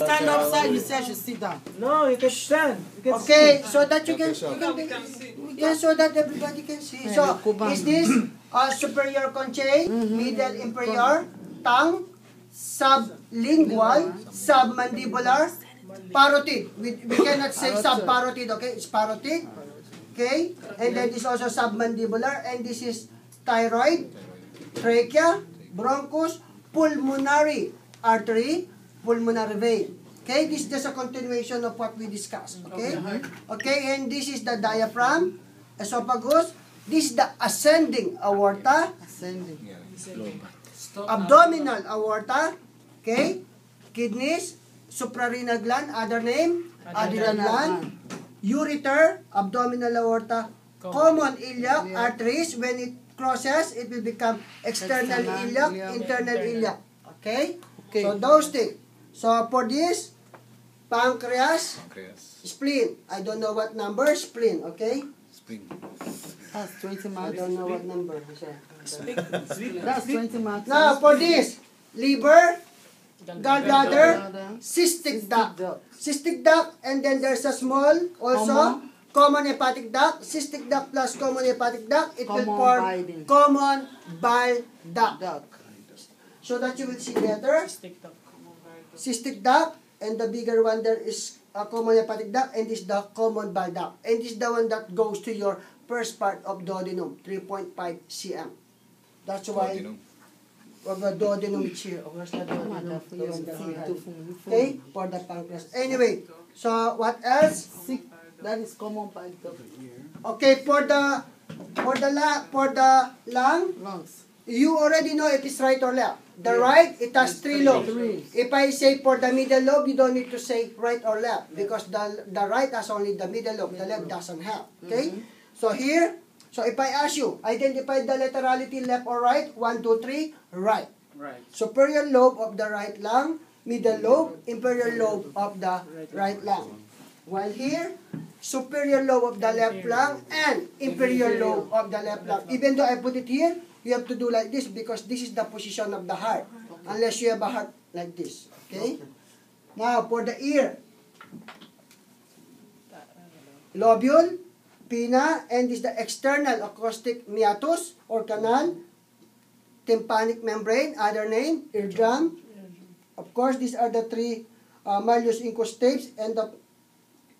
stand upside, you say I should sit down. No, you can stand. You can Okay, see. so that you can yeah, so that everybody can see. So, is this superior conchain, middle inferior, tongue, sublingual, submandibular, parotid. We cannot say subparotid, okay? It's parotid. Okay? And then this is also submandibular, and this is thyroid, trachea, bronchus, pulmonary artery, pulmonary vein. Okay, this is just a continuation of what we discussed. Okay? Okay, and this is the diaphragm, esophagus. This is the ascending aorta. Ascending. Abdominal aorta. Okay? Kidneys, suprarenal gland, other name, adrenal gland. Ureter, abdominal aorta. Common iliac arteries. When it crosses, it will become external iliac, internal iliac. Okay? So those things. So for this, pancreas, spleen. I don't know what number, spleen, okay? Spleen. That's 20 I marks. don't know what number. That's 20 marks. Now, for this, liver, gallbladder, cystic duct. Cystic duct, and then there's a small, also, common hepatic duct. Cystic duct plus common hepatic duct, it will form common bile duct. So that you will see better. Cystic duct, and the bigger one there is a common hepatic duct, and this is the common bile duct. And this is the one that goes to your first part of duodenum, 3.5 cm. That's why the duodenum is here. Where's the duodenum? Okay, for the pancreas. Anyway, so what else? That is common bile duct. Okay, for the lung, Lungs. you already know if it's right or left. The right, it has 3 lobes. If I say for the middle lobe, you don't need to say right or left because the right has only the middle lobe, the left doesn't have. Okay? So here, so if I ask you, identify the laterality left or right, 1, 2, 3, right. Right. Superior lobe of the right lung, middle lobe, inferior lobe of the right lung. While here, superior lobe of the left lung and inferior lobe of the left lung. Even though I put it here, you have to do like this because this is the position of the heart. Unless you have a heart like this. Okay? Now, for the ear. Lobule, pinna, and this is the external acoustic meatus or canal. Tympanic membrane, other name, eardrum. Of course, these are the 3 malleus incustapes and the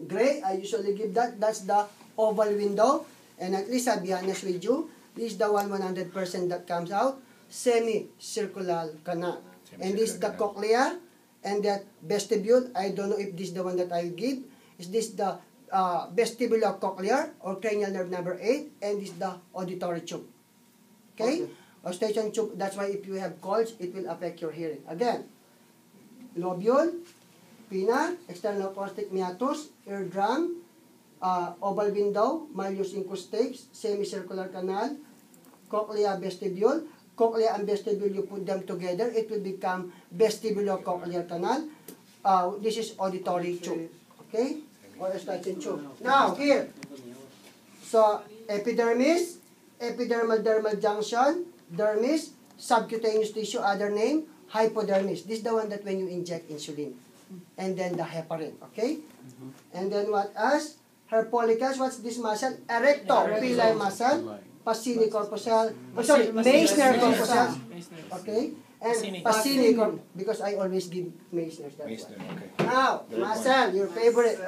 gray. I usually give that. That's the oval window. And at least I'll be honest with you. This is the 100% that comes out. Semicircular canal. And this is the cochlea and that vestibule. I don't know if this is the one that I give. Is this the vestibulocochlear or cranial nerve number 8? And this is the auditory tube. Okay? Eustachian tube. That's why if you have colds, it will affect your hearing. Again, lobule, pinna, external acoustic meatus, eardrum, oval window, malleus incustapes, semicircular canal, cochlea, vestibule. Cochlea and vestibule, you put them together, it will become vestibulocochlear canal. This is auditory tube. Okay? Or Eustachian tube. Now, here. So, epidermis, epidermal dermal junction, dermis, subcutaneous tissue, other name, hypodermis. This is the one that when you inject insulin. And then the heparin. Okay? And then what else? Her follicles, what's this muscle? Erectopili muscle, Pacini corpuscle, Meissner corpuscle, okay? And Pacini, because I always give Meissner. Okay. Now, muscle, your favorite.